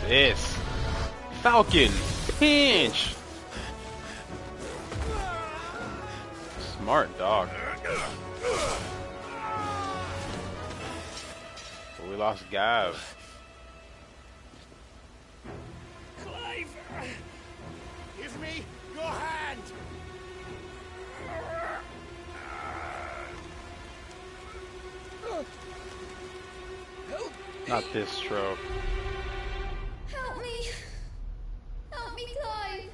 this? Falcon! Pinch! Smart dog. But we lost Gav. Clive! Give me your hand! Help! Not this trope. Help me! Help me, Clive!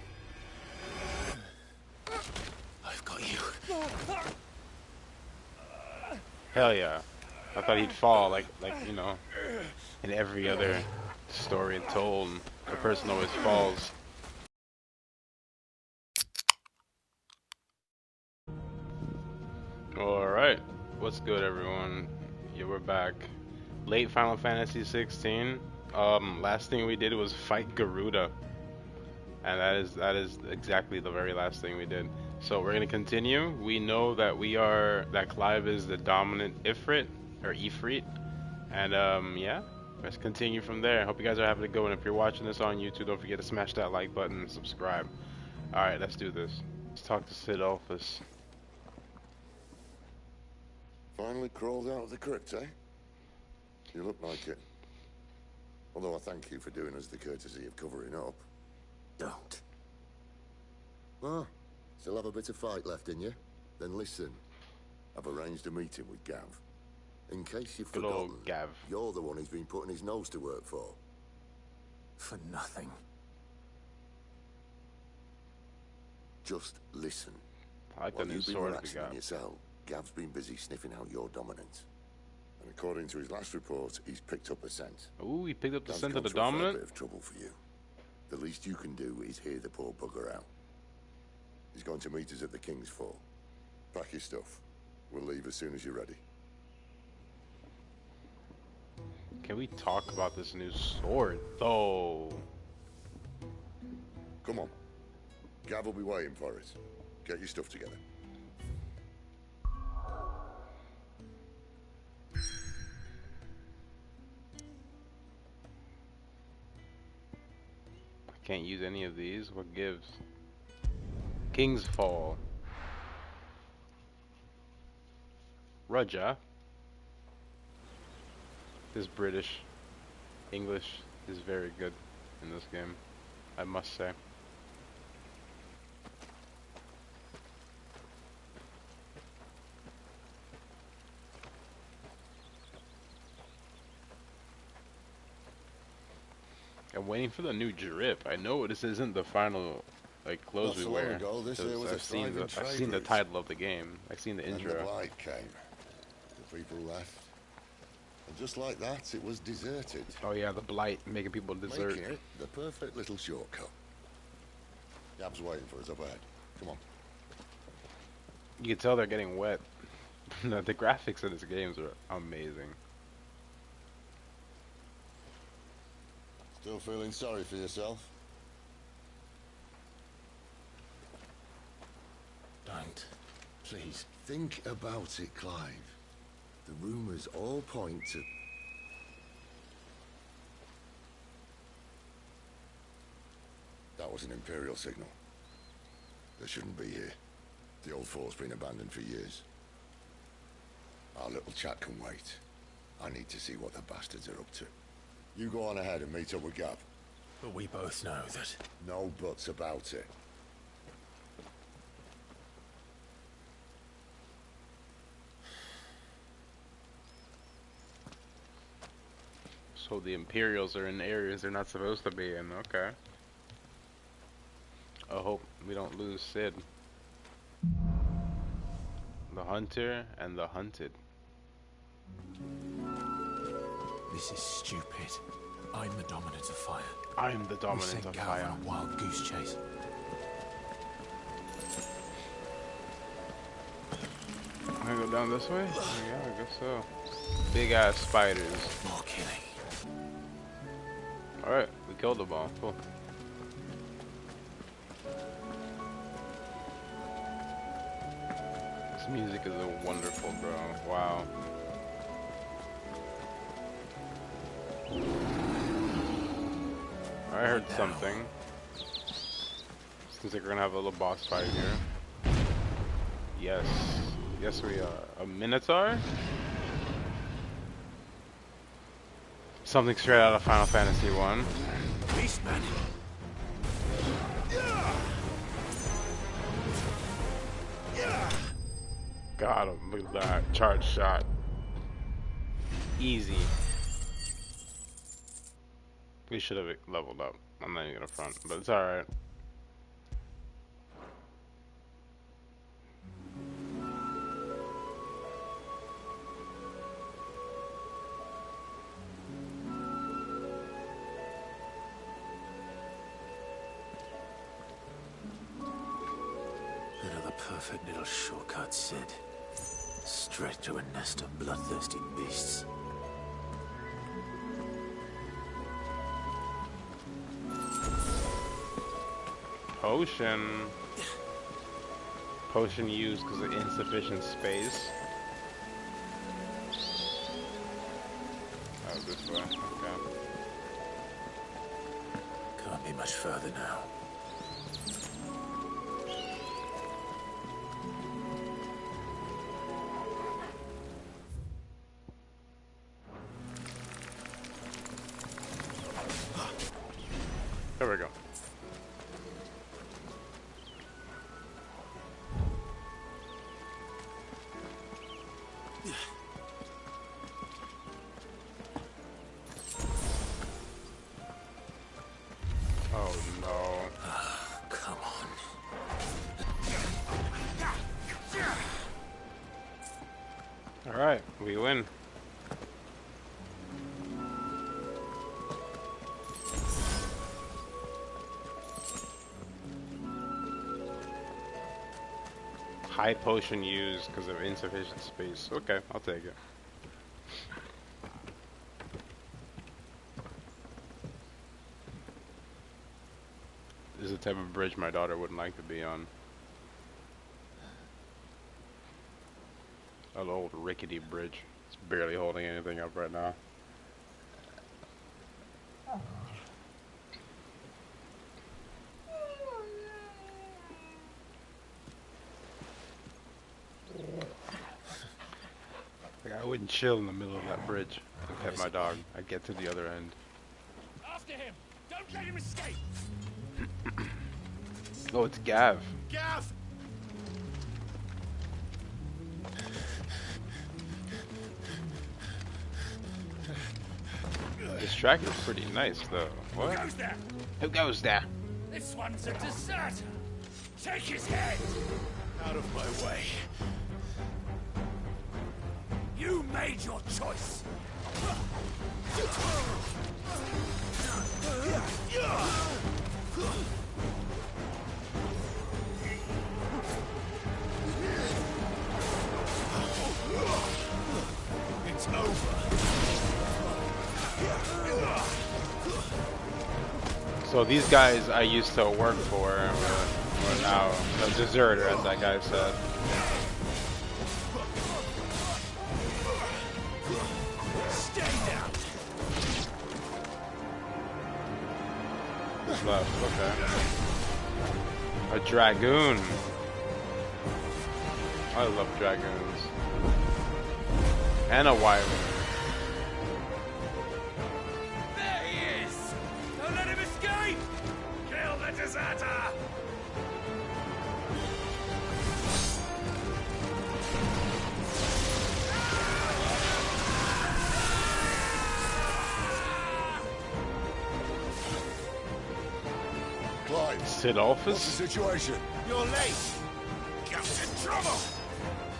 I've got you. Hell yeah. I thought he'd fall like you know, in every other story told, the person always falls. Alright. What's good, everyone? Yeah, we're back. Late Final Fantasy 16. Last thing we did was fight Garuda. And that is exactly the very last thing we did. So we're gonna continue. We know that that Clive is the dominant Ifrit or Ifrit. And yeah, let's continue from there. Hope you guys are having a good one. If you're watching this on YouTube, don't forget to smash that like button and subscribe. Alright, let's do this. Let's talk to Sid Alphys. Finally crawled out of the crypt, eh? You look like it. Although I thank you for doing us the courtesy of covering up. Don't. Ah, still have a bit of fight left in you? Then listen. I've arranged a meeting with Gav. In case you've Good forgotten, old Gav. you're the one he's been putting his nose to work for. For nothing. Just listen. I like the While new you've been sword we relaxing in got. your cell, Gav's been busy sniffing out your dominance. And according to his last report, he's picked up a scent. Ooh, he picked up the Gav's scent gone of the through a fair dominant? bit of trouble for you. The least you can do is hear the poor bugger out. He's going to meet us at the King's Fall. Pack your stuff. We'll leave as soon as you're ready. Can we talk about this new sword, though? Come on. Gav will be waiting for us. Get your stuff together. I can't use any of these. What gives? King's Fall. Raja. This British English is very good in this game, I must say. I'm waiting for the new drip. I know this isn't the final like clothes Not we so long wear. ago, this here 'Cause was a I've seen thriving the trade route. title of the game. I've seen the And the intro. blight came. The people left. And just like that, it was deserted. Oh yeah, the blight making people desert. Making it the perfect little shortcut. Gav's waiting for us up ahead. Come on. You can tell they're getting wet. The graphics in this games are amazing. Still feeling sorry for yourself? Don't. Please. Think about it, Clive. The rumors all point to... That was an Imperial signal. They shouldn't be here. The old fort's been abandoned for years. Our little chat can wait. I need to see what the bastards are up to. You go on ahead and meet up with Gav. But we both know that. No buts about it. So the Imperials are in areas they're not supposed to be in. Okay. I hope we don't lose Sid. The hunter and the hunted. This is stupid. I'm the dominant of fire. I'm the We dominant sent of Gav fire. on a wild goose chase. I'm gonna go down this way? Yeah, I guess so. Big ass spiders. More killing. Alright, we killed them all. Cool. This music is wonderful, bro. Wow. I heard something. Seems like we're gonna have a little boss fight here. Yes. Yes, we are. A Minotaur? Something straight out of Final Fantasy 1. Beastman. Got him. Look at that. Charge shot. Easy. We should have leveled up. I'm not even gonna front, but it's alright. Another perfect little shortcut, Sid. Straight to a nest of bloodthirsty beasts. Potion. Potion used because of insufficient space. Oh, this way. Okay. Can't be much further now. There we go. Oh no. Come on. Alright, we win. High potion used because of insufficient space. Okay, I'll take it. This is the type of bridge my daughter wouldn't like to be on. An old rickety bridge. It's barely holding anything up right now. Like, I wouldn't chill in the middle of that bridge and pet my dog. I'd get to the other end. After him! Don't let him escape! Oh, it's Gav. Gav! This track is pretty nice, though. Who What? goes there? Who goes there? This one's a deserter! Take his head! Out of my way. You made your choice! It's over. So these guys I used to work for were now a deserter, as that guy said. Stay down. Who's left? Okay. A dragoon. I love dragoons. And a wyvern. There he is! Don't let him escape! Kill the deserter! Clyde, Sid what's the Alphys? situation? You're late! Gav's in trouble!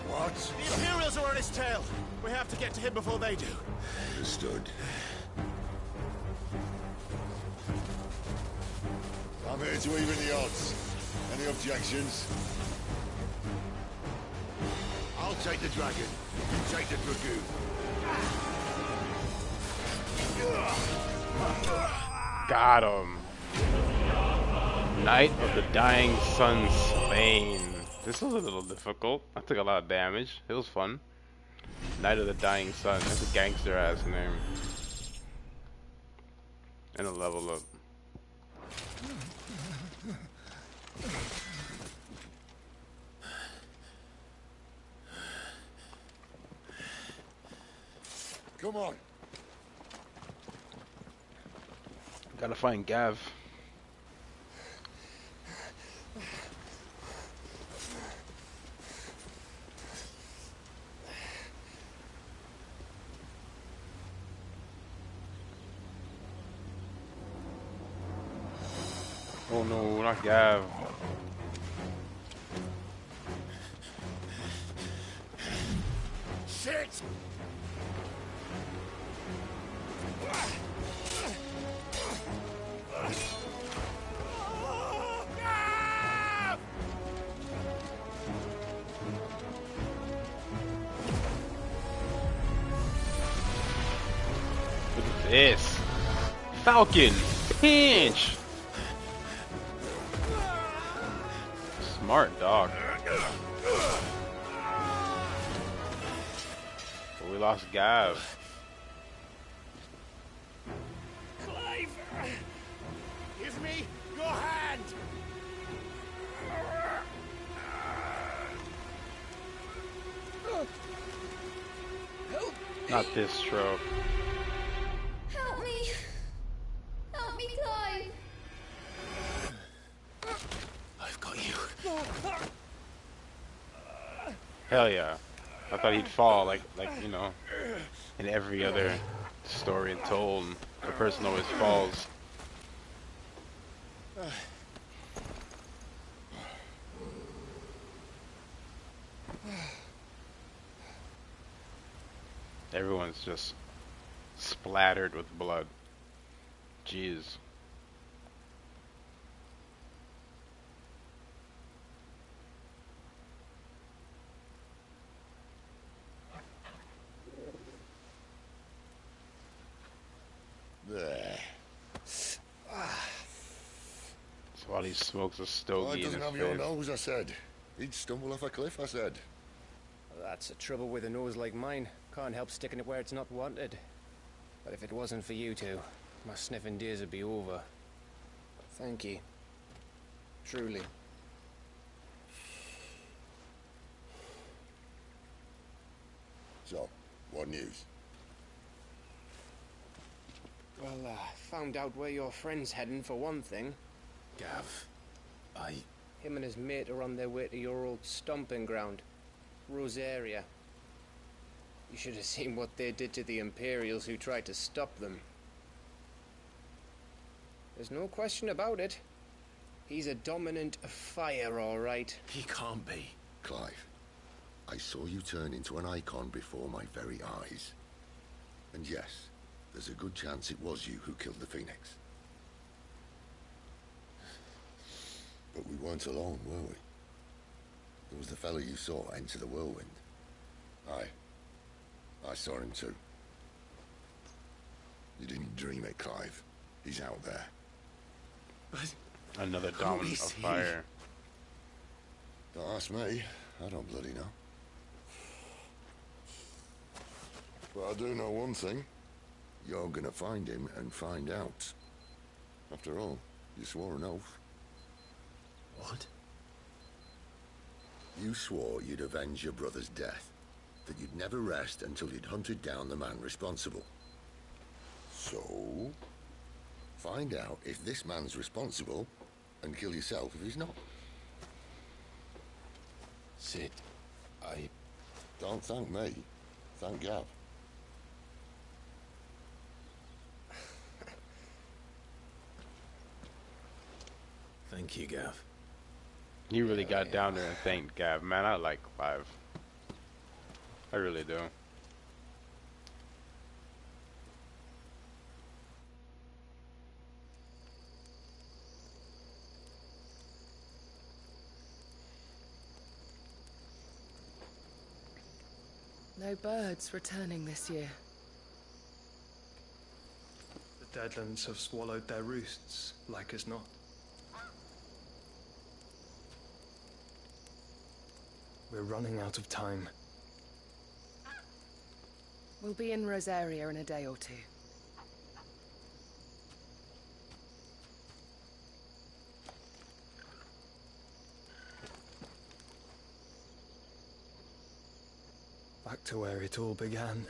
What? The Imperials are on his tail! We have to get to him before they do. Understood. I'm here to even the odds. Any objections? I'll take the dragon. You take the dragoon. Got him. Knight of the Dying Sun slain. This was a little difficult. I took a lot of damage. It was fun. Knight of the Dying Sun. That's a gangster ass name. And a level up. Come on. Gotta find Gav. Oh no, not Gav. Shit! Look at this. Falcon! Pinch! Smart dog. But we lost Gav. Clive! Give me your hand! Help! Not this trope. Help me! Help me, Clive! I've got you. Hell yeah. I thought he'd fall like you know, in every other story told, the person always falls. Everyone's just splattered with blood. Jeez. There. So while he smokes a Oh, stogie it in doesn't his have your face. nose, I said. He'd stumble off a cliff, I said. That's the trouble with a nose like mine. Can't help sticking it where it's not wanted. But if it wasn't for you two, my sniffing days would be over. Thank you. Truly. So, what news? Well, found out where your friend's heading for one thing. Gav, Him and his mate are on their way to your old stomping ground, Rosaria. You should have seen what they did to the Imperials who tried to stop them. There's no question about it. He's a dominant fire, all right. he can't be. Clive, I saw you turn into an icon before my very eyes. And yes, there's a good chance it was you who killed the Phoenix. But we weren't alone, were we? There was the fellow you saw enter the whirlwind. I saw him too. You didn't dream it, Clive. He's out there. But Another dominant is of he? fire. Don't ask me. I don't bloody know. But I do know one thing. You're gonna find him and find out. After all, you swore an oath. what? You swore you'd avenge your brother's death. That you'd never rest until you'd hunted down the man responsible. So, find out if this man's responsible and kill yourself if he's not. Sid, Don't thank me. Thank Gav. thank you, Gav. He really got down there and thanked Gav. Man, I like Clive. I really do. No birds returning this year. The Deadlands have swallowed their roosts, like as not. We're running out of time. We'll be in Rosaria in a day or two. Back to where it all began.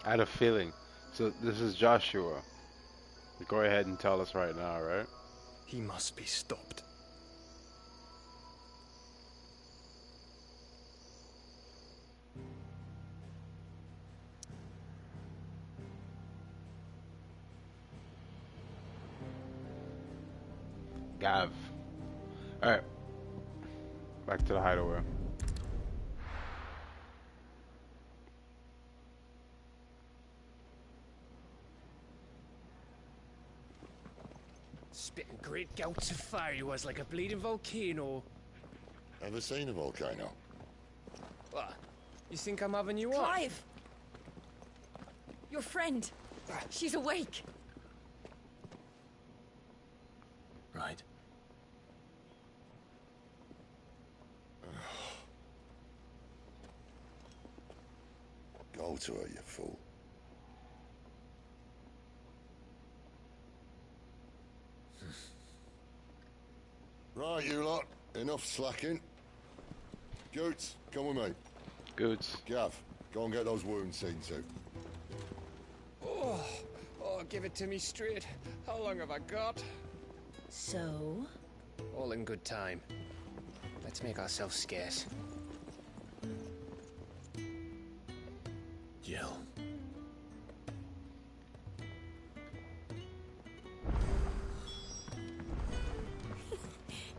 I had a feeling. So this is Joshua. Go ahead and tell us right now, right? He must be stopped. Gav. Alright, back to the hideaway. Spitting great gouts of fire he was, like a bleeding volcano. Ever seen a volcano? What? You think I'm having you on? Clive! Your friend. She's awake. Right. Go to her, you fool. Right, you lot. Enough slacking. Goots, come with me. Goots. Gav, go and get those wounds seen to. Oh, give it to me straight. How long have I got? So? All in good time. Let's make ourselves scarce. Jill.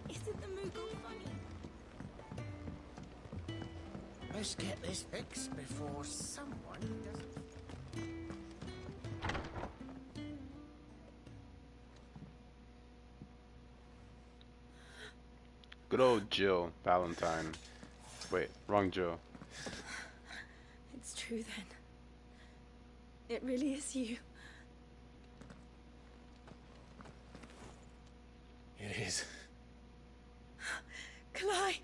Isn't the Moogle funny? Let's get this fixed before someone doesn't. Good old Jill Valentine. Wait, wrong Jill. It's true then. It really is you. It is. Clive!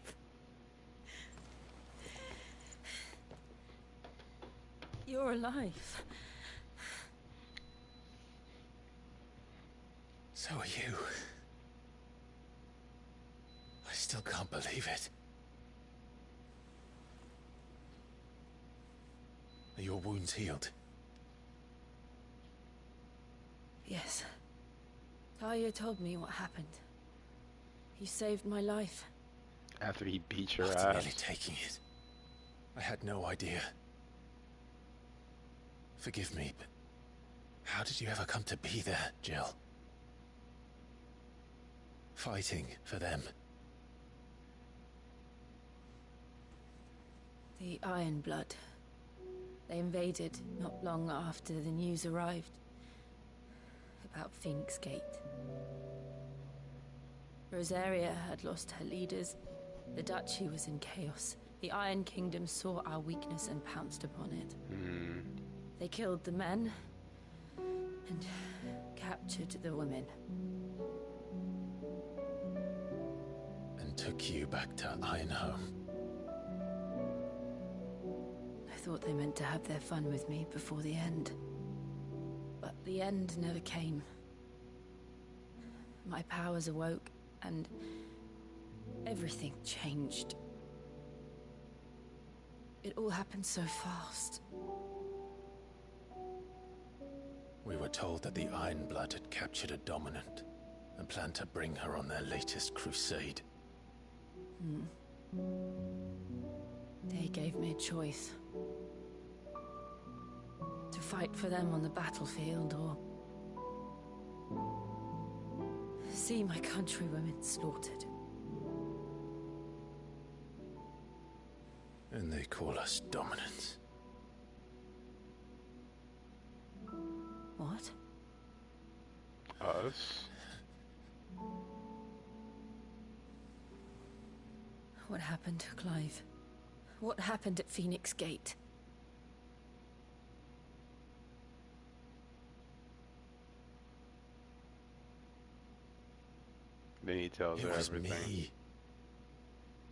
You're alive. So are you. I still can't believe it. Are your wounds healed? Yes. Talia told me what happened. You saved my life. After he beat your After nearly ass. taking it. I had no idea. Forgive me, but how did you ever come to be there, Jill? Fighting for them. The Iron Blood. They invaded not long after the news arrived about Phoenix Gate. Rosaria had lost her leaders. The Duchy was in chaos. The Iron Kingdom saw our weakness and pounced upon it. They killed the men and captured the women. And took you back to Ironhome. I thought they meant to have their fun with me before the end. But the end never came. My powers awoke, and everything changed. It all happened so fast. We were told that the Iron Blood had captured a dominant and planned to bring her on their latest crusade. They gave me a choice. To fight for them on the battlefield, or see my countrywomen slaughtered. And they call us dominants. What? Us? What happened to Clive? What happened at Phoenix Gate? Then he tells It her was everything. me.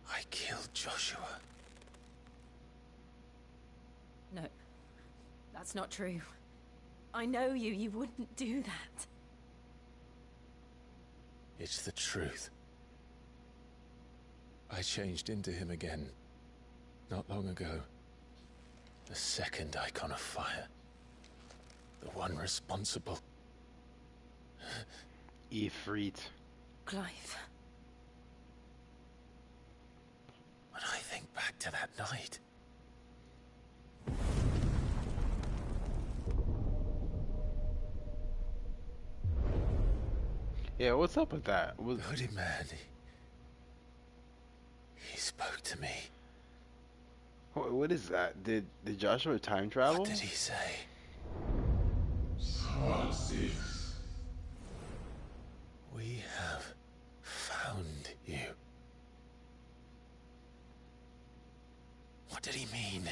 I killed Joshua. No, that's not true. I know you. You wouldn't do that. It's the truth. I changed into him again, not long ago. The second icon of fire. The one responsible. Ifrit. Clive. When I think back to that night... Yeah, what's up with that? The hooded man, he spoke to me. What is that? Did Joshua time travel? What did he say? We have found you. What did he mean?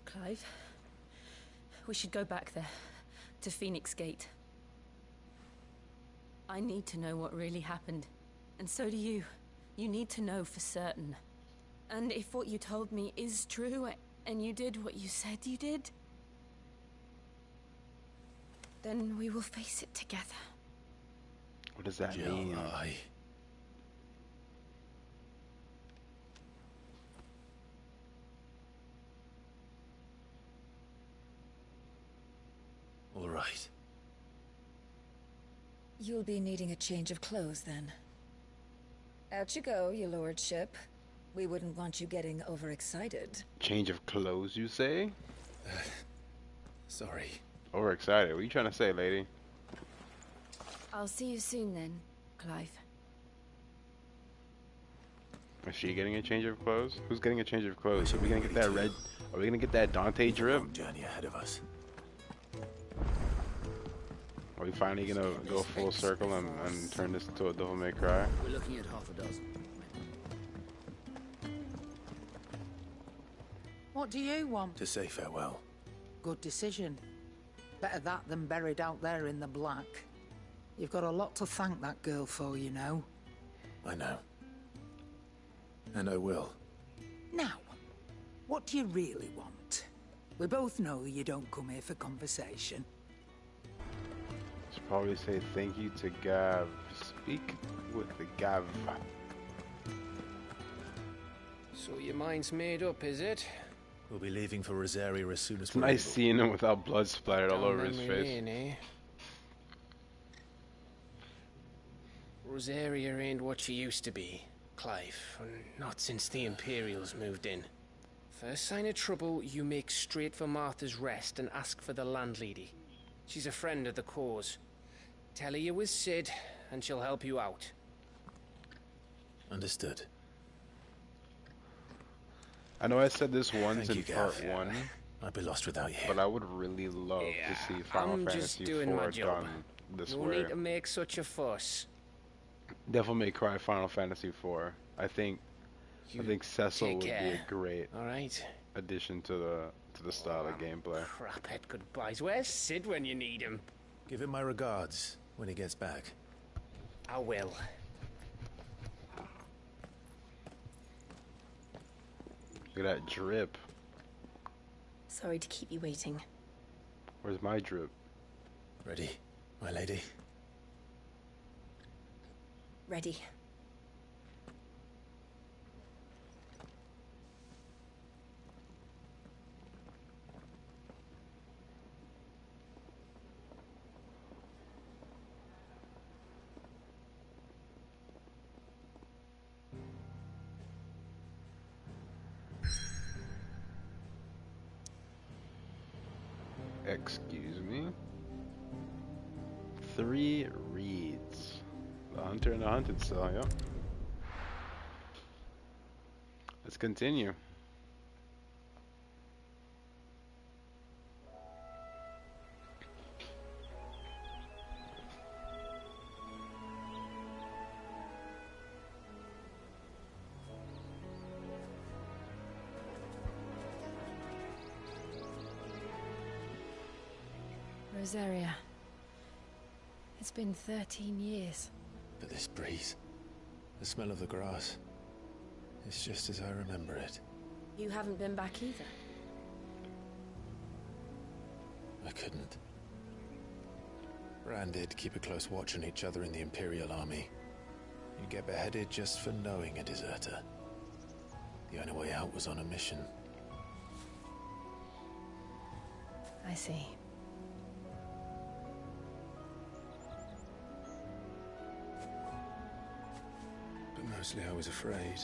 Clive, we should go back there, to Phoenix Gate. I need to know what really happened, and so do you. You need to know for certain. And if what you told me is true, and you did what you said you did, then we will face it together. What does that mean? All right. You'll be needing a change of clothes, then. Out you go, your lordship. We wouldn't want you getting overexcited. Change of clothes, you say? Sorry. Overexcited? What are you trying to say, lady? I'll see you soon then, Clive. Is she getting a change of clothes? Who's getting a change of clothes? Are we gonna get that red? Are we gonna get that Dante drip? Long journey ahead of us. Are we finally gonna go full circle and turn this into a Devil May Cry? We're looking at half a dozen. What do you want? To say farewell. Good decision. Better that than buried out there in the black. You've got a lot to thank that girl for, you know. I know. And I will. Now, what do you really want? We both know you don't come here for conversation. Should probably say thank you to Gav. Speak with the Gav. So your mind's made up, is it? We'll be leaving for Rosaria as soon as It's nice seeing him without blood splattered all over his face. Lane, eh? Rosaria ain't what she used to be, Clive. Not since the Imperials moved in. First sign of trouble, you make straight for Martha's Rest and ask for the landlady. She's a friend of the cause. Tell her you was Sid, and she'll help you out. Understood. I know I said this once in part 1. I'd be lost without you. But I would really love to see Final Fantasy IV done this No way. need to make such a fuss. Devil May Cry Final Fantasy IV. I think Cecil would be a great addition to the style of gameplay. Craphead goodbyes. Where's Sid when you need him? Give him my regards when he gets back. I will. Look at that drip. Sorry to keep you waiting. Where's my drip? Ready, my lady? Ready. Excuse me. 3 reads. The Hunter and the Hunted still, yep. Let's continue. Rosaria. It's been 13 years. But this breeze, the smell of the grass, it's just as I remember it. You haven't been back either. I couldn't. Rand did keep a close watch on each other in the Imperial Army. You'd get beheaded just for knowing a deserter. The only way out was on a mission. I see. Mostly I was afraid.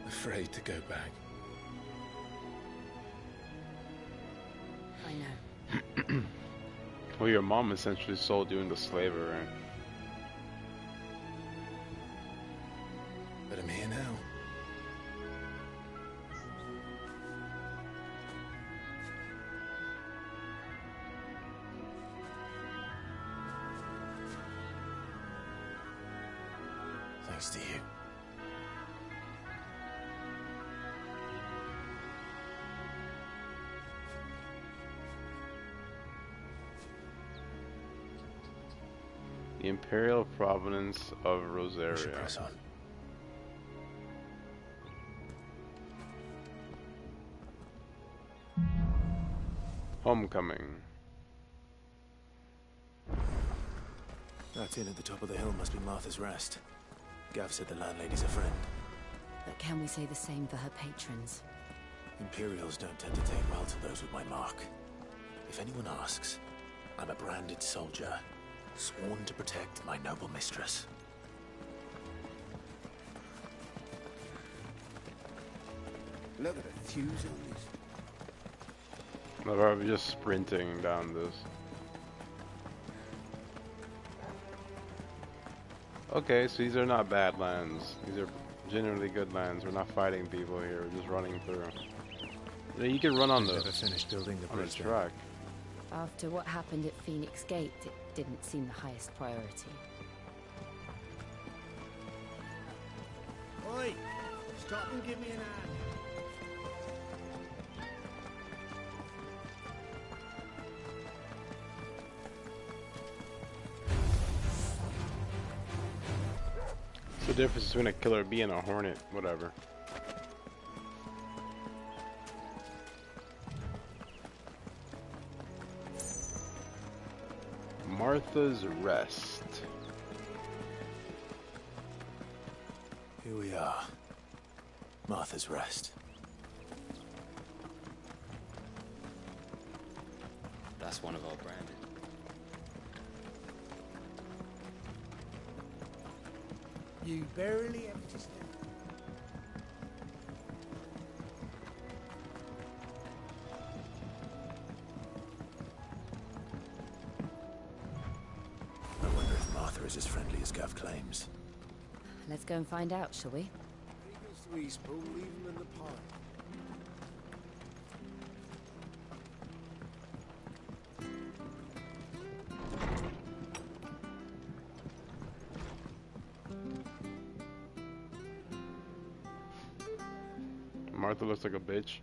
Afraid to go back. I know. Well, your mom essentially sold you into slavery. But I'm here now. Thanks to you. The Imperial Province of Rosaria. We should press on. Homecoming. That inn at the top of the hill must be Martha's Rest. Gav said the landlady's a friend. But can we say the same for her patrons? Imperials don't tend to take well to those with my mark. If anyone asks, I'm a branded soldier, sworn to protect my noble mistress. Look at the fuse on this. I'm just sprinting down this. Okay, so these are not bad lands. These are genuinely good lands. We're not fighting people here. We're just running through. You know, you can run on the finished building the bridge track. After what happened at Phoenix Gate, it didn't seem the highest priority. Oi! Stop and give me an hand. What's the difference between a killer bee and a hornet? Whatever. Martha's Rest. Here we are. Martha's Rest. That's one of our branded. You barely empty step. I wonder if Martha is as friendly as Gav claims. Let's go and find out, shall we? He goes to East Pool, leave him in the pond. Martha looks like a bitch.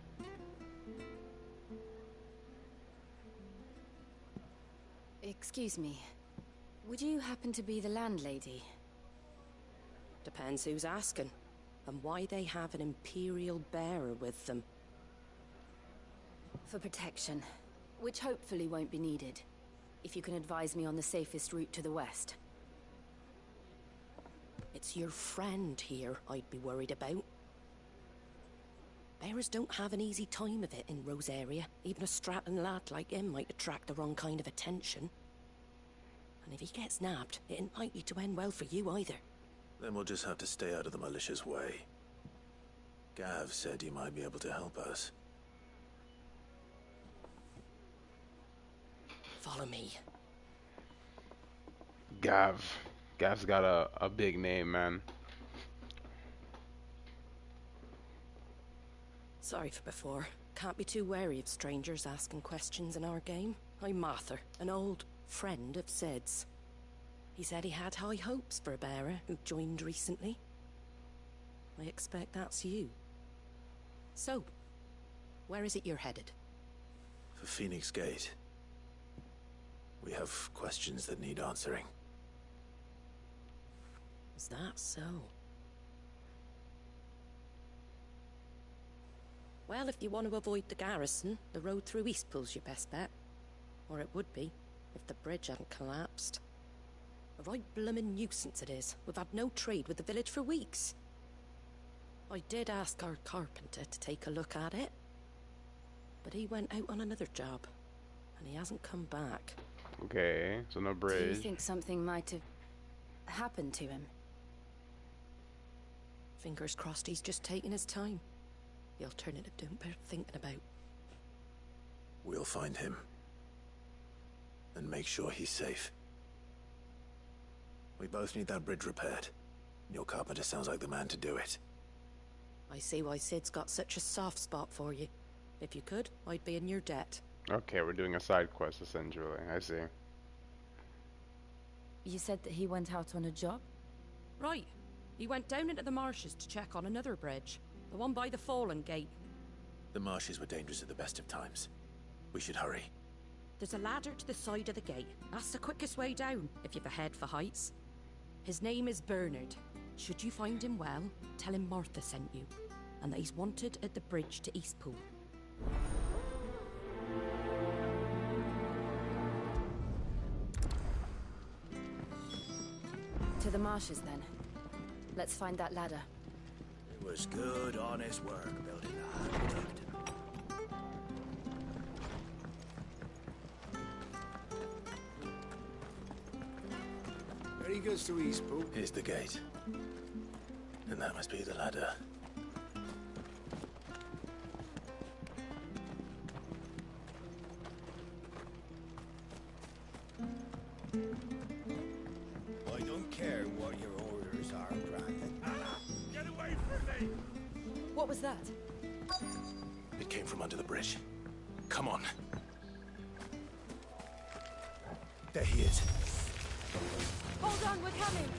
Excuse me. Would you happen to be the landlady? Depends who's asking, and why they have an Imperial bearer with them. For protection, which hopefully won't be needed. If you can advise me on the safest route to the west. It's your friend here I'd be worried about. Bearers don't have an easy time of it in Rosaria. Even a Stratton lad like him might attract the wrong kind of attention. And if he gets nabbed, it ain't likely to end well for you either. Then we'll just have to stay out of the malicious way. Gav said he might be able to help us. Follow me. Gav. Gav's got a big name, man. Sorry for before. Can't be too wary of strangers asking questions in our game. I'm Martha, an old friend of Sid's. He said he had high hopes for a bearer who joined recently. I expect that's you. So, where is it you're headed? For Phoenix Gate. We have questions that need answering. Is that so? Well, if you want to avoid the garrison, the road through Eastpool's your best bet. Or it would be, if the bridge hadn't collapsed. A right bloomin' nuisance it is. We've had no trade with the village for weeks. I did ask our carpenter to take a look at it. But he went out on another job. And he hasn't come back. Okay, so no Do you bridge. think something might have happened to him? Fingers crossed he's just taking his time. The alternative don't bear thinking about. We'll find him. And make sure he's safe. We both need that bridge repaired. Your carpenter sounds like the man to do it. I see why Sid's got such a soft spot for you. If you could, I'd be in your debt. Okay, we're doing a side quest essentially. I see. You said that he went out on a job? Right. He went down into the marshes to check on another bridge. The one by the Fallen Gate. The marshes were dangerous at the best of times. We should hurry. There's a ladder to the side of the gate. That's the quickest way down, if you've a head for heights. His name is Bernard. Should you find him well, tell him Martha sent you, and that he's wanted at the bridge to Eastpool. To the marshes, then. Let's find that ladder. It was good, honest work building the aqueduct. There he goes to Eastpool. Here's the gate. And that must be the ladder. I don't care what your orders are, Brandon. Get away from me! What was that? It came from under the bridge. Come on. There he is. Hold on, we're coming!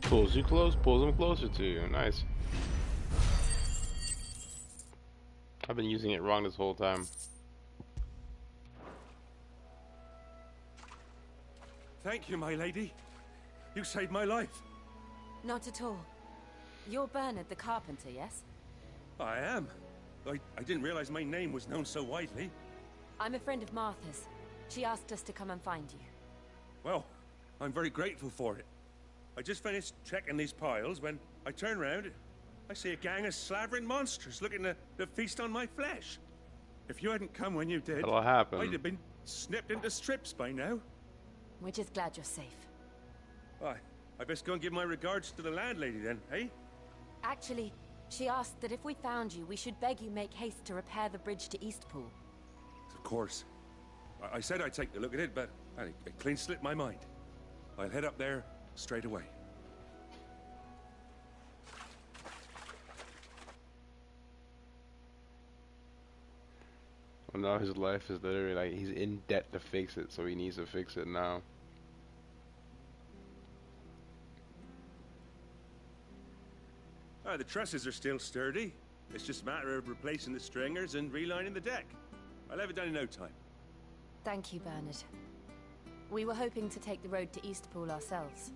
Pulls you close, pulls them closer to you. Nice. I've been using it wrong this whole time. Thank you, my lady. You saved my life. Not at all. You're Bernard the carpenter, yes? I am. I didn't realize my name was known so widely. I'm a friend of Martha's. She asked us to come and find you. Well, I'm very grateful for it. I just finished checking these piles when I turn around. I see a gang of slavering monsters looking to feast on my flesh. If you hadn't come when you did, What'll happen? I'd have been snipped into strips by now. We're just glad you're safe. I best go and give my regards to the landlady then, eh? Actually, she asked that if we found you, we should beg you make haste to repair the bridge to Eastpool. Of course. I said I'd take a look at it, but it clean slipped my mind. I'll head up there straight away. Well, now his life is literally like he's in debt to fix it, so he needs to fix it now. The trusses are still sturdy. It's just a matter of replacing the stringers and relining the deck. I'll have it done in no time. Thank you, Bernard. We were hoping to take the road to Eastpool ourselves.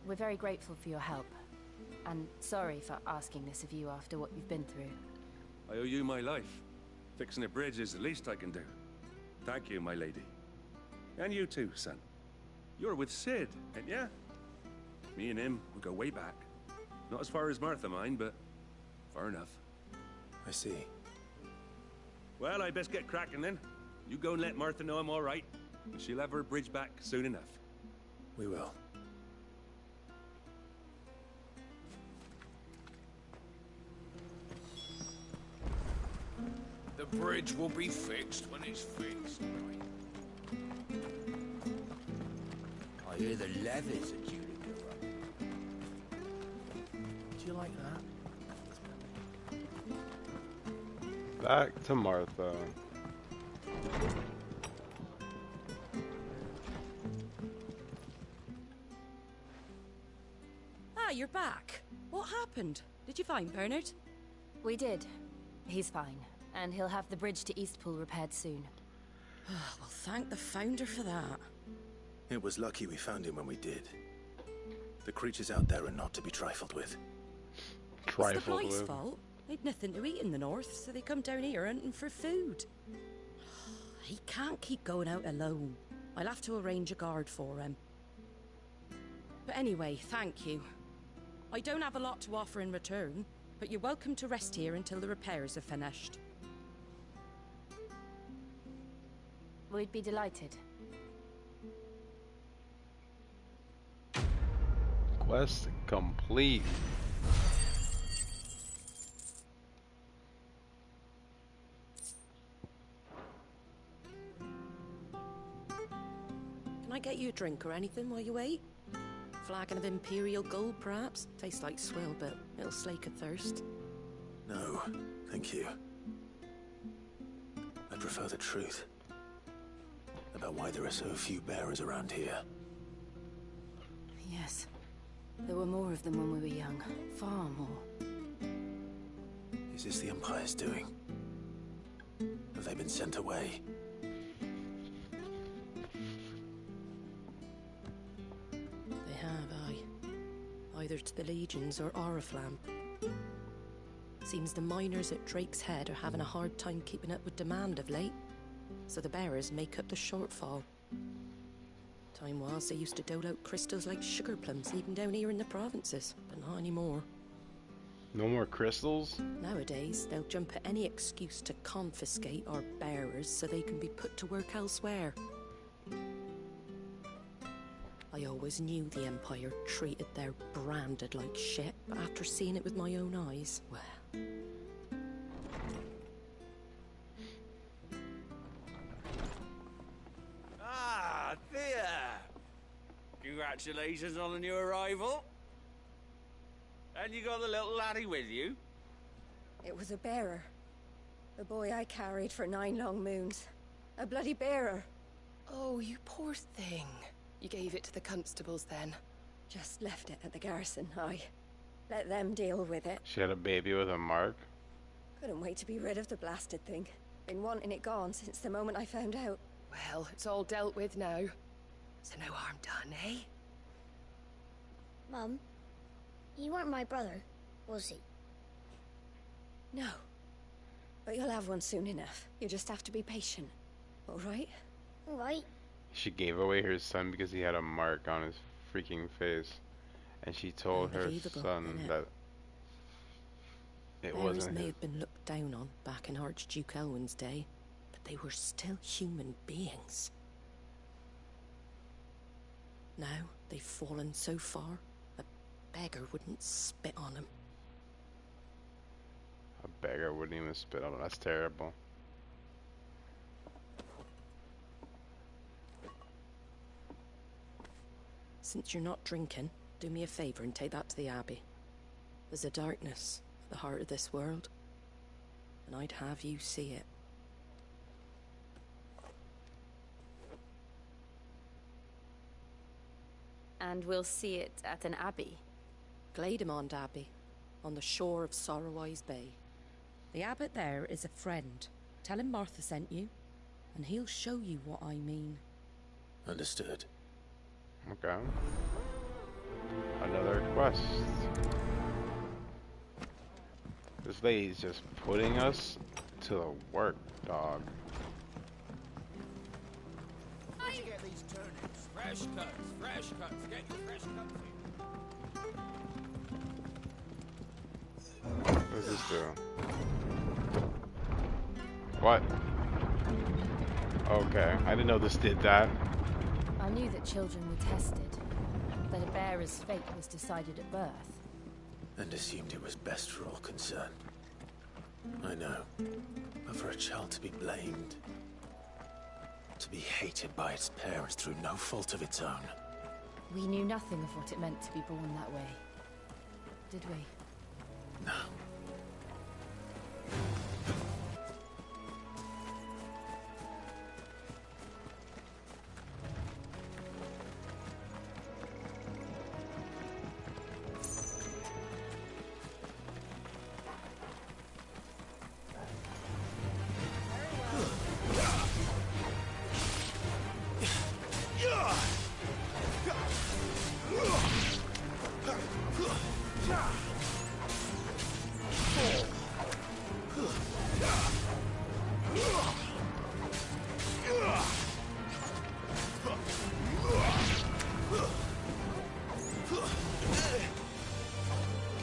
We're very grateful for your help. And sorry for asking this of you after what you've been through. I owe you my life. Fixing a bridge is the least I can do. Thank you, my lady. And you too, son. You're with Sid, ain't ya? Me and him, we go way back. Not as far as Martha, mind, but far enough. I see. Well, I best get cracking then. You go and let Martha know I'm all right. She'll have her bridge back soon enough. We will. The bridge will be fixed when it's fixed. I hear the levies are due to go up. Do you like that? Back to Martha. Ah, you're back. What happened? Did you find Bernard? We did. He's fine. And he'll have the bridge to Eastpool repaired soon. Well, thank the Founder for that. It was lucky we found him when we did. The creatures out there are not to be trifled with. It's the Blight's fault. They'd nothing to eat in the north, so they come down here hunting for food. He can't keep going out alone. I'll have to arrange a guard for him. But anyway, thank you. I don't have a lot to offer in return, but you're welcome to rest here until the repairs are finished. We'd be delighted. Quest complete. Can I get you a drink or anything while you wait? Flagon of Imperial Gold, perhaps? Tastes like swill, but it'll slake a thirst. No, thank you. I prefer the truth about why there are so few bearers around here. Yes. There were more of them when we were young. Far more. Is this the Empire's doing? Have they been sent away? They have, aye. Either to the Legions or Oriflamme. Seems the miners at Drake's Head are having a hard time keeping up with demand of late, so the bearers make up the shortfall. Time was they used to dole out crystals like sugar plums even down here in the provinces, but not anymore. No more crystals? Nowadays, they'll jump at any excuse to confiscate our bearers so they can be put to work elsewhere. I always knew the Empire treated their branded like shit, but after seeing it with my own eyes, well... Ah, there! Congratulations on the new arrival. And you got the little laddie with you? It was a bearer. The boy I carried for 9 long moons. A bloody bearer. Oh, you poor thing. You gave it to the constables then? Just left it at the garrison, aye. Let them deal with it. She had a baby with a mark? Couldn't wait to be rid of the blasted thing. Been wanting it gone since the moment I found out. Well, it's all dealt with now. So no harm done, eh? Mum, he weren't my brother, was he? No. But you'll have one soon enough. You just have to be patient. All right? All right. She gave away her son because he had a mark on his freaking face. And she told her son that it Bearers wasn't may his. have been looked down on back in Archduke Elwin's day, but they were still human beings. Now they've fallen so far, a beggar wouldn't spit on them. A beggar wouldn't even spit on him. That's terrible. Since you're not drinking, do me a favor and take that to the Abbey. There's a darkness at the heart of this world, and I'd have you see it. And we'll see it at an abbey. Glademond Abbey, on the shore of Sorrowwise Bay. The abbot there is a friend. Tell him Martha sent you, and he'll show you what I mean. Understood. Okay. Another quest. This lady's just putting us to the work, dog. Where'd you get these turnips? Fresh cuts, fresh cuts. Get your fresh cuts in. What does this do? What? Okay, I didn't know this did that. I knew that children were tested, that a bearer's fate was decided at birth. And assumed it was best for all concerned. I know. But for a child to be blamed, to be hated by its parents through no fault of its own. We knew nothing of what it meant to be born that way, did we? No.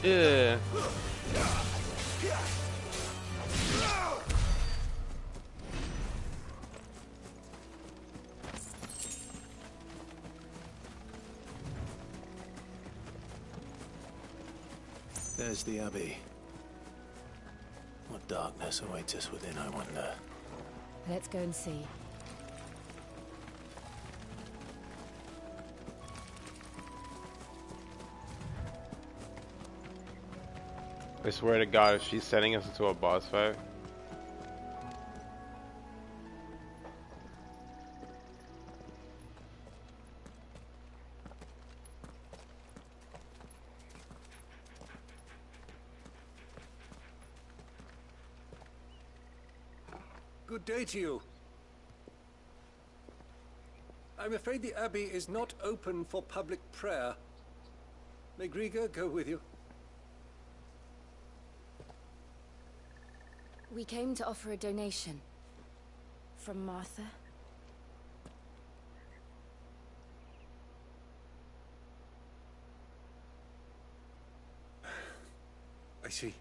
Yeah. There's the Abbey. What darkness awaits us within, I wonder. Let's go and see. I swear to God, if she's setting us into a boss fight. Good day to you. I'm afraid the Abbey is not open for public prayer. May Grieger go with you? We came to offer a donation. From Martha. I see.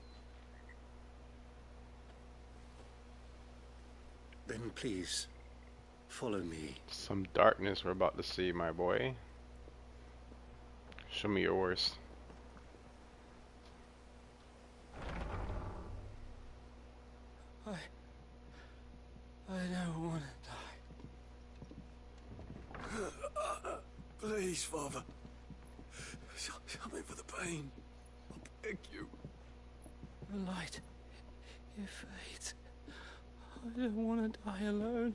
Then please, follow me. Some darkness we're about to see, my boy. Show me your worst. I don't want to die. Please, Father. Help me for the pain. I beg you. The light. It fades. I don't want to die alone.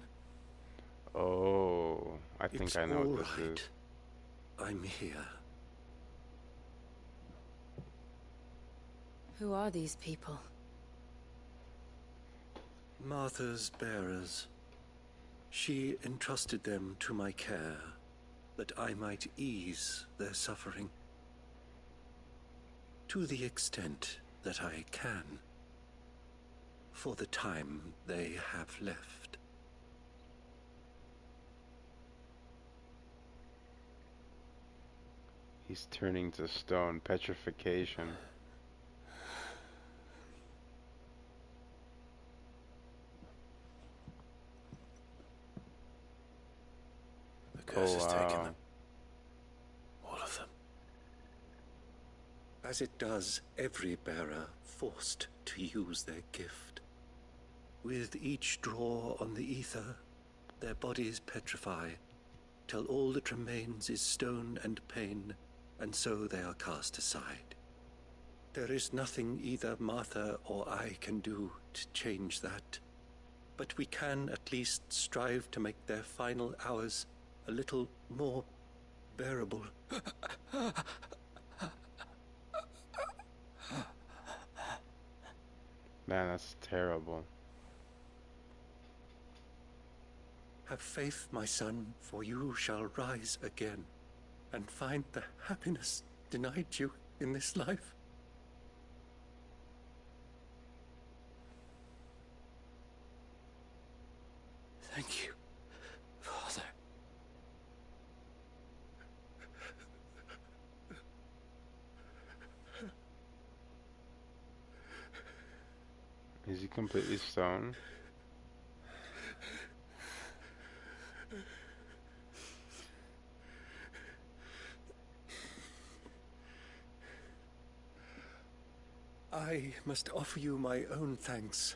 Oh, I think I know what this is. I'm here. Who are these people? Martha's bearers. She entrusted them to my care, that I might ease their suffering. To the extent that I can, for the time they have left. He's turning to stone. Petrification. The curse has taken them. All of them. As it does every bearer forced to use their gift. With each draw on the ether, their bodies petrify, till all that remains is stone and pain, and so they are cast aside. There is nothing either Martha or I can do to change that, but we can at least strive to make their final hours a little more bearable. Man, that's terrible. Have faith, my son, for you shall rise again and find the happiness denied you in this life. Thank you, Father. Is he completely stone? I must offer you my own thanks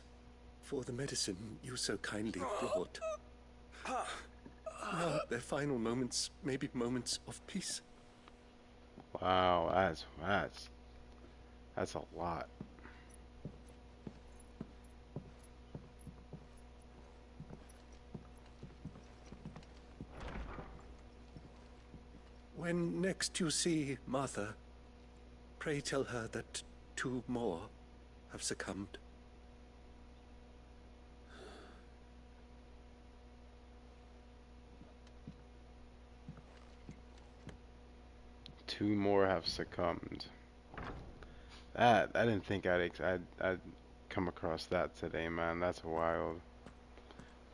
for the medicine you so kindly brought. Now, their final moments may be moments of peace. Wow, that's a lot. When next you see Martha, pray tell her that 2 more have succumbed. Two more have succumbed. That I didn't think I'd come across that today, man. That's wild.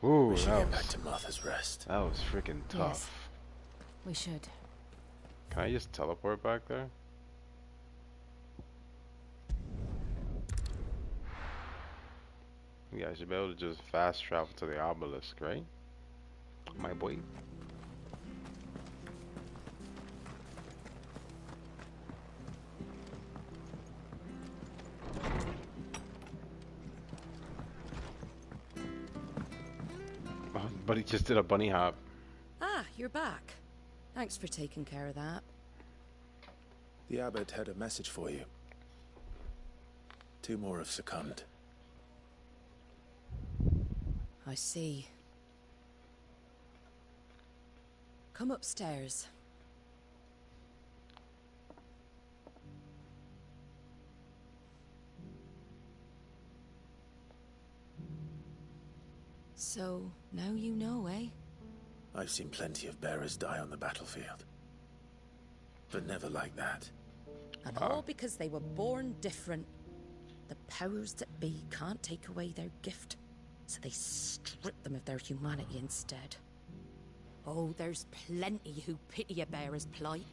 Ooh, We should get back to Martha's Rest. That was freaking tough. Yes, we should. Can I just teleport back there? You guys should be able to just fast travel to the obelisk, right? My boy. Oh, but he just did a bunny hop. Ah, you're back. Thanks for taking care of that. The abbot had a message for you. 2 more have succumbed. I see. Come upstairs. So, now you know, eh? I've seen plenty of bearers die on the battlefield. But never like that. And all because they were born different. The powers that be can't take away their gift, so they strip them of their humanity instead. Oh, there's plenty who pity a bearer's plight.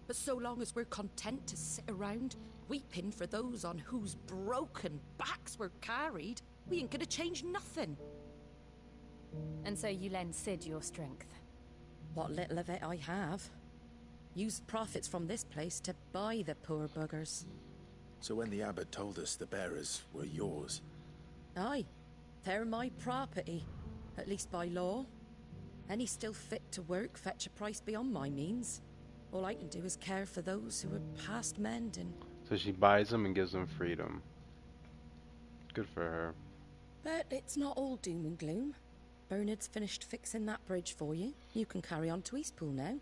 But so long as we're content to sit around, weeping for those on whose broken backs we're carried, we ain't gonna change nothing. And so you lend Sid your strength? What little of it I have. Used profits from this place to buy the poor buggers. So when the abbot told us the bearers were yours... Aye, they're my property, at least by law. Any still fit to work fetch a price beyond my means. All I can do is care for those who are past mending. So she buys them and gives them freedom. Good for her. But it's not all doom and gloom. Bernard's finished fixing that bridge for you. You can carry on to Eastpool now.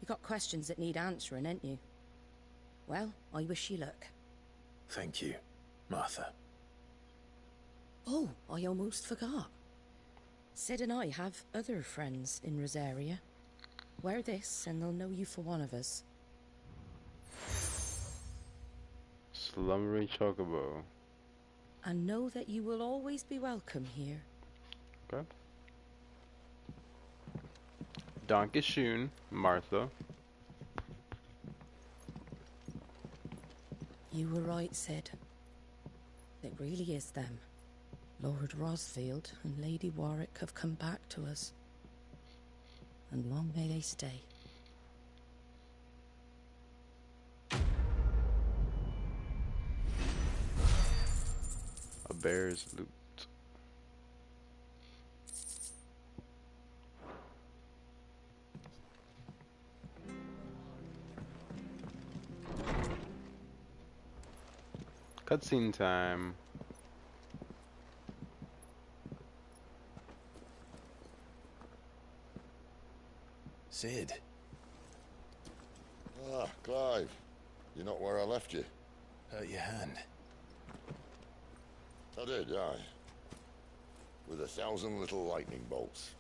You got questions that need answering, ain't you? Well, I wish you luck. Thank you, Martha. Oh, I almost forgot. Sid and I have other friends in Rosaria. Wear this and they'll know you for one of us. Slumbery Chocobo. And know that you will always be welcome here. Okay. Dankeschön, Martha. You were right, Sid. It really is them. Lord Rosfield and Lady Warwick have come back to us. And long may they stay. A bear's loot. Cutscene time. Sid. Ah, Clive. You're not where I left you. Hurt your hand. I did, aye. With 1,000 little lightning bolts.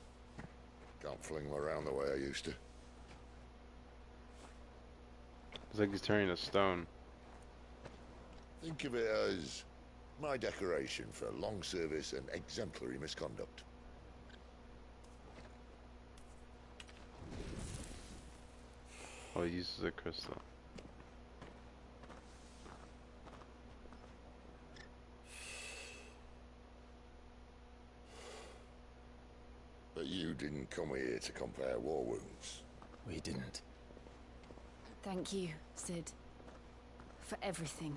Can't fling them around the way I used to. It's like he's turning to stone. Think of it as my decoration for long service and exemplary misconduct. Oh, he uses a crystal. But you didn't come here to compare war wounds. We didn't. Thank you, Sid. For everything.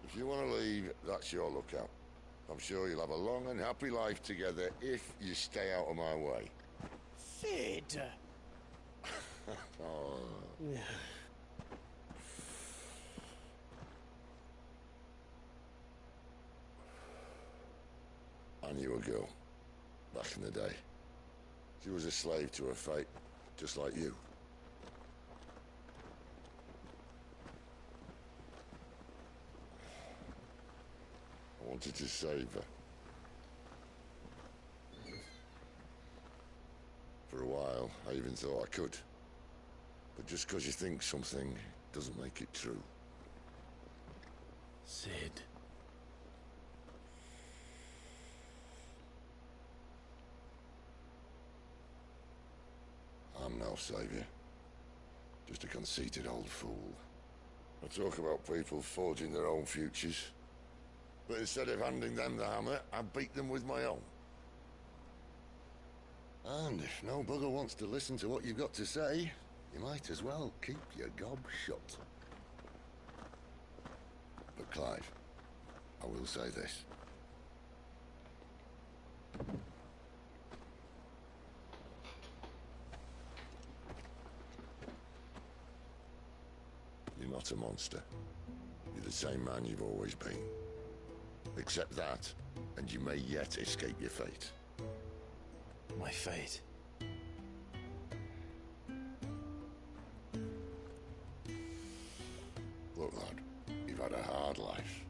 If you want to leave, that's your lookout. I'm sure you'll have a long and happy life together if you stay out of my way. Sid! Oh. I knew a girl, back in the day. She was a slave to her fate, just like you. I wanted to save her. For a while, I even thought I could. But just because you think something doesn't make it true. Sid. I'm no savior. Just a conceited old fool. I talk about people forging their own futures. But instead of handing them the hammer, I beat them with my own. And if no bugger wants to listen to what you've got to say, you might as well keep your gob shut. But Clive, I will say this. You're not a monster. You're the same man you've always been. Accept that, and you may yet escape your fate. My fate? Look, lad, you've had a hard life.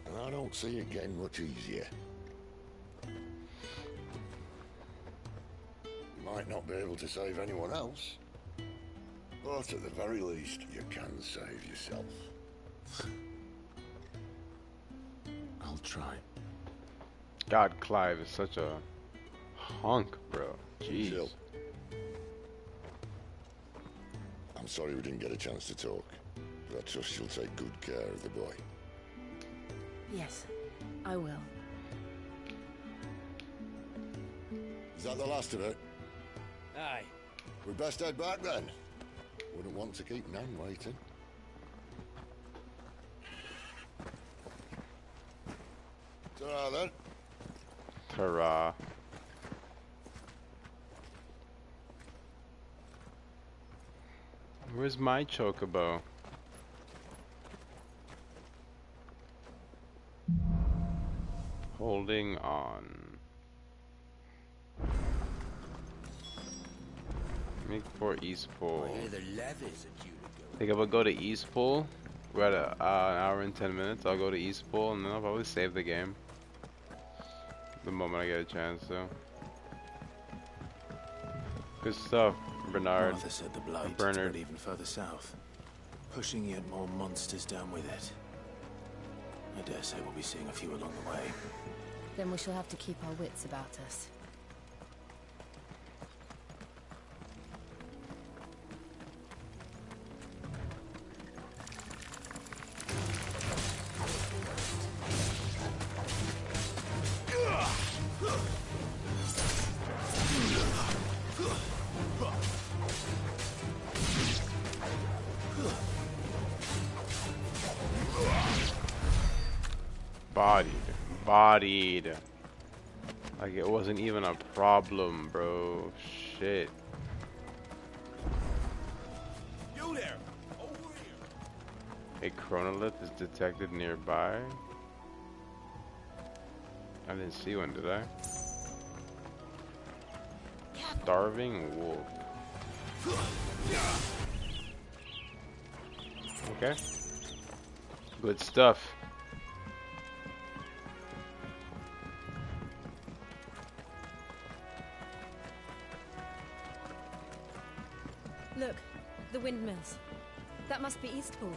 And I don't see it getting much easier. You might not be able to save anyone else, but at the very least, you can save yourself. I'll try. God, Clive is such a hunk, bro. Jeez. Chill. I'm sorry we didn't get a chance to talk, but I trust you'll take good care of the boy. Yes, I will. Is that the last of it? Aye. We'd best head back then. Wouldn't want to keep Nan waiting. Ta-ra then. Ta-ra. Where's my chocobo? Holding on. Make for East Pole. I think I will go to East Pole. We're at an hour and 10 minutes. I'll go to East Pole and then I'll probably save the game the moment I get a chance to. Good stuff, Bernard. Martha said the blight Bernard. spread even further south, pushing yet more monsters down with it. I dare say we'll be seeing a few along the way. Then we shall have to keep our wits about us. Bodied. Like it wasn't even a problem, bro. Shit. You there? Over here. A chronolith is detected nearby. I didn't see one, did I? Starving wolf. Okay. Good stuff. Look, the windmills. That must be Eastpool.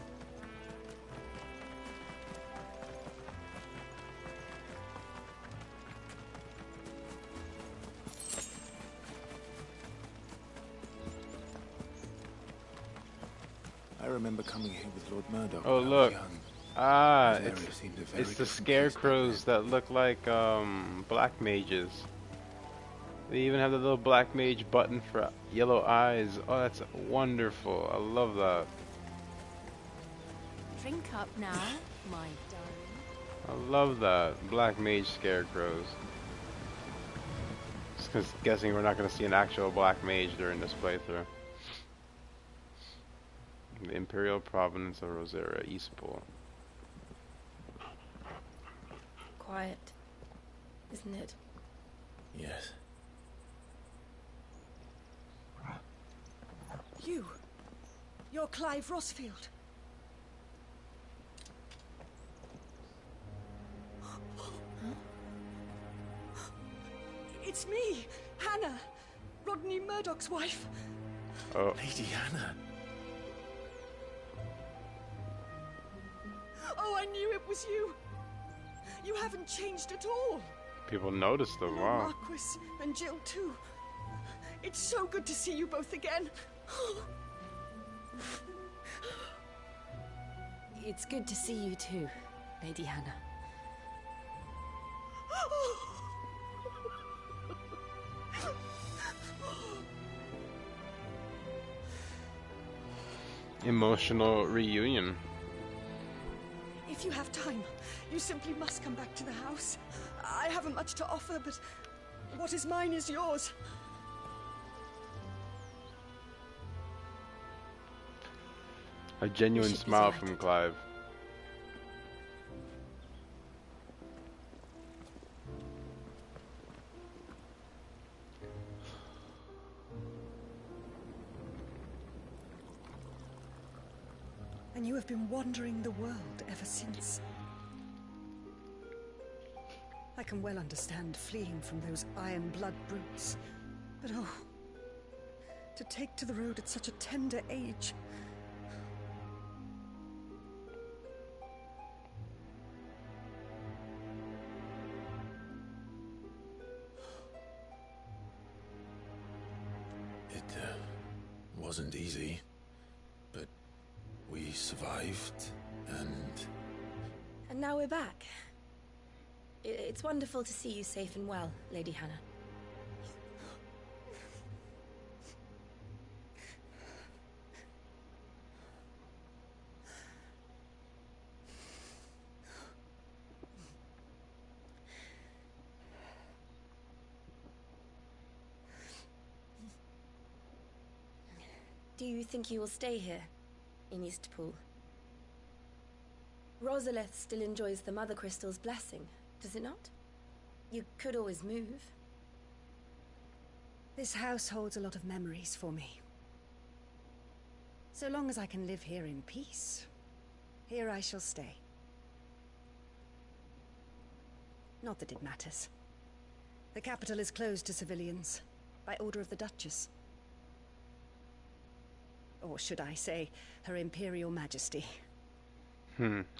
I remember coming here with Lord Murdoch. Oh when I was look. young. Ah, The area seemed a very it's the different place scarecrows that look like black mages. They even have the little black mage button for yellow eyes. Oh, that's wonderful. I love that. Drink up now, my darling. I love that. Black mage scarecrows. Just 'cause guessing we're not going to see an actual black mage during this playthrough. The Imperial Province of Rosera, Eastpool. Quiet, isn't it? Yes. You're Clive Rossfield. It's me, Hannah, Rodney Murdoch's wife. Oh. Lady Hannah. Oh, I knew it was you. You haven't changed at all. People noticed them, wow. Marquis and Jill too. It's so good to see you both again. It's good to see you too, Lady Hannah. Emotional reunion. If you have time, you simply must come back to the house. I haven't much to offer, but what is mine is yours. A genuine smile from Clive. And you have been wandering the world ever since. I can well understand fleeing from those iron blood brutes. But oh, to take to the road at such a tender age. It wasn't easy, but we survived, and... And now we're back. It's wonderful to see you safe and well, Lady Hannah. Do you think you will stay here, in Eastpool? Rosalith still enjoys the Mother Crystal's blessing, does it not? You could always move. This house holds a lot of memories for me. So long as I can live here in peace, here I shall stay. Not that it matters. The capital is closed to civilians, by order of the Duchess. Or should I say, Her Imperial Majesty.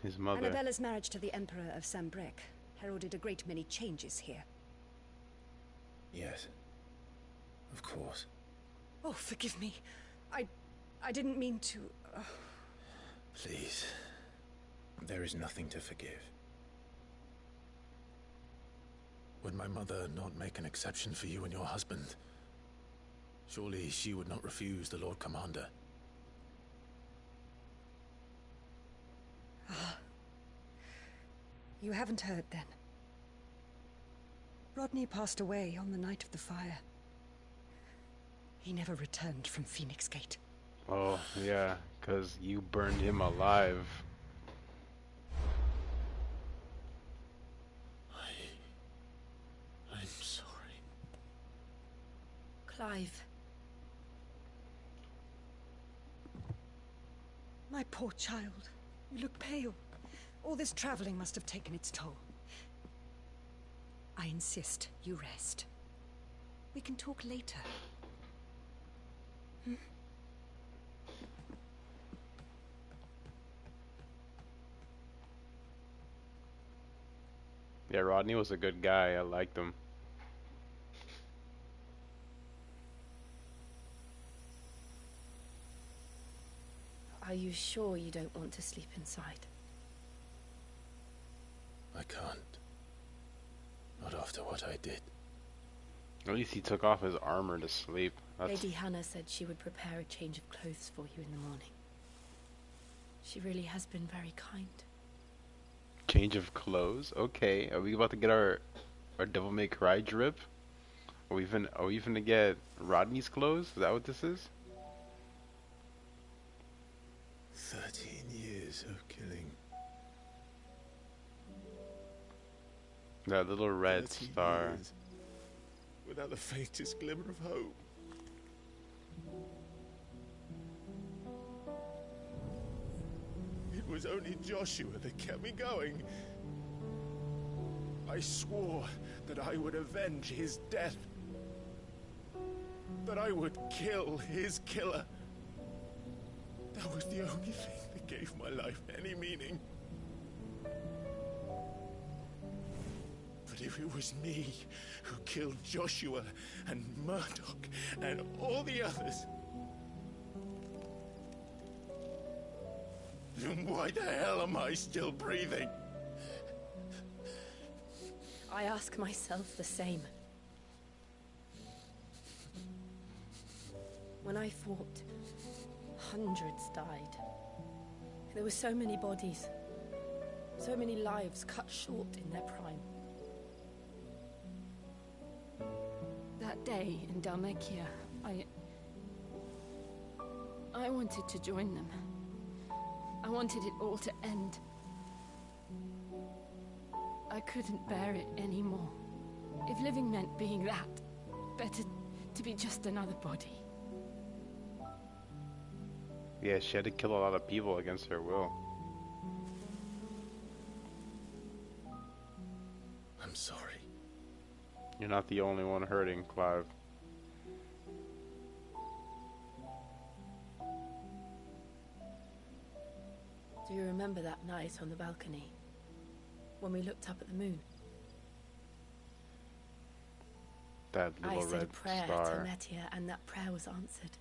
His mother. Annabella's marriage to the Emperor of Sambrec heralded a great many changes here. Yes. Of course. Oh, forgive me. I didn't mean to... Please. There is nothing to forgive. Would my mother not make an exception for you and your husband? Surely she would not refuse the Lord Commander. You haven't heard, then. Rodney passed away on the night of the fire. He never returned from Phoenix Gate. Oh, yeah, 'cause you burned him alive. I'm sorry. Clive. My poor child. You look pale. All this traveling must have taken its toll. I insist you rest. We can talk later. Yeah, Rodney was a good guy. I liked him. Are you sure you don't want to sleep inside? I can't. Not after what I did. At least he took off his armor to sleep. Lady Hannah said she would prepare a change of clothes for you in the morning. She really has been very kind. Change of clothes? Okay. Are we about to get our Devil May Cry drip? Are we finna get Rodney's clothes? Is that what this is? 13 years of killing. That little red star. Without the faintest glimmer of hope. It was only Joshua that kept me going. I swore that I would avenge his death. That I would kill his killer. That was the only thing that gave my life any meaning. But if it was me who killed Joshua and Murdoch and all the others, Then why the hell am I still breathing? I ask myself the same. When I fought, hundreds died. There were so many bodies, so many lives cut short in their prime. That day in Dalmekia, I wanted to join them. I wanted it all to end. I couldn't bear it anymore. If living meant being that, better to be just another body. Yeah, she had to kill a lot of people against her will. I'm sorry. You're not the only one hurting, Clive. Do you remember that night on the balcony? When we looked up at the moon? That little I said a red prayer star. to Metia, and that prayer was answered.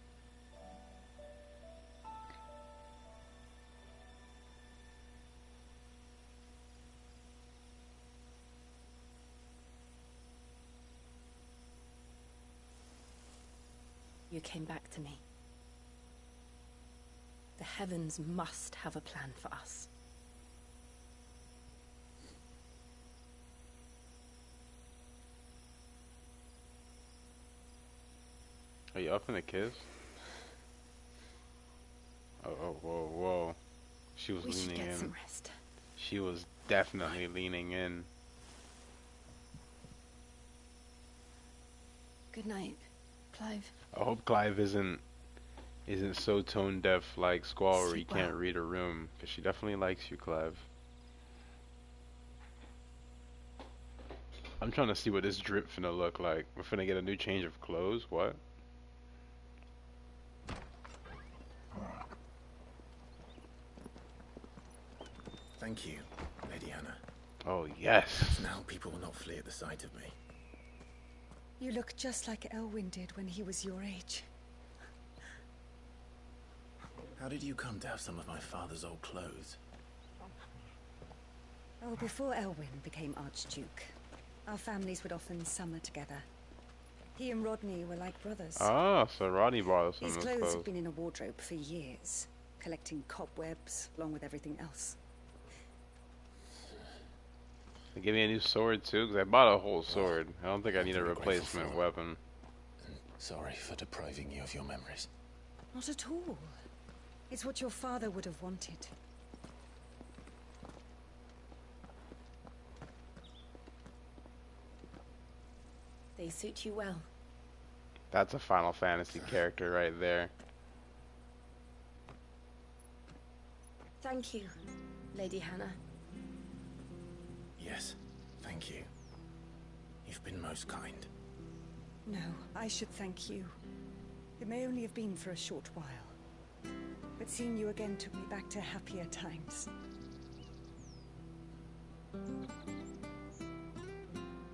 You came back to me. The heavens must have a plan for us. Are you up in a kiss? Oh, whoa, whoa. She was We should leaning get in. some rest. She was definitely leaning in. Good night, Clive. I hope Clive isn't so tone deaf like Squall where he Sleep can't well. read a room, because she definitely likes you, Clive. I'm trying to see what this drip finna look like. We're finna get a new change of clothes? What? Thank you, Lady Hannah. Oh, yes. Now people will not flee at the sight of me. You look just like Elwyn did when he was your age. How did you come to have some of my father's old clothes? Oh, before Elwyn became Archduke, our families would often summer together. He and Rodney were like brothers. Ah, so Rodney bought us some His of clothes those have been in a wardrobe for years, collecting cobwebs along with everything else. They give me a new sword too, because I bought a whole sword. I don't think I need a replacement weapon. Sorry for depriving you of your memories. Not at all. It's what your father would have wanted. They suit you well. That's a Final Fantasy character right there. Thank you, Lady Hannah. Yes, thank you. You've been most kind. No, I should thank you. It may only have been for a short while, but seeing you again took me back to happier times.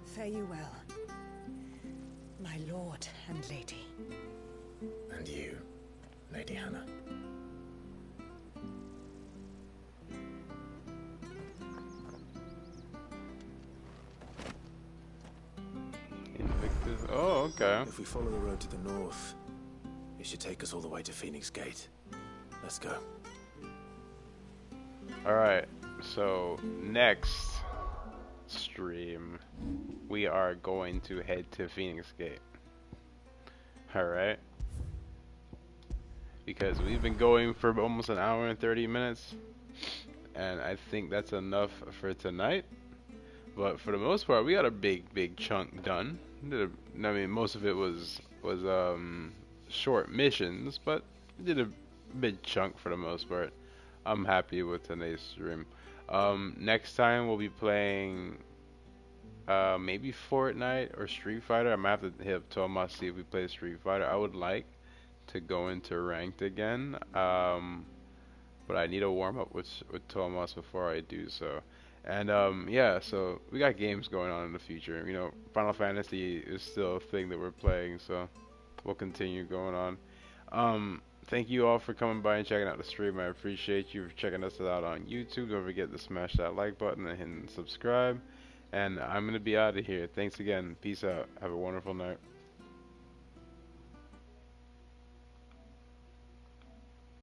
Fare you well, my lord and lady. And you, Lady Hannah. Invictus. Oh, okay. If we follow the road to the north, it should take us all the way to Phoenix Gate. Let's go. Alright, so next stream, we are going to head to Phoenix Gate. Alright? Because we've been going for almost an hour and 30 minutes, and I think that's enough for tonight. But for the most part, we got a big chunk done. I mean, most of it was short missions, but we did a big chunk for the most part. I'm happy with today's stream. Next time we'll be playing maybe Fortnite or Street Fighter. I might have to hit up Tomas, see if we play Street Fighter. I would like to go into ranked again, but I need to warm up with Tomas before I do so. And yeah, so we got games going on in the future. You know, Final Fantasy is still a thing that we're playing, so we'll continue going on. thank you all for coming by and checking out the stream. I appreciate you for checking us out on YouTube. Don't forget to smash that like button and hit subscribe. And I'm going to be out of here. Thanks again. Peace out. Have a wonderful night.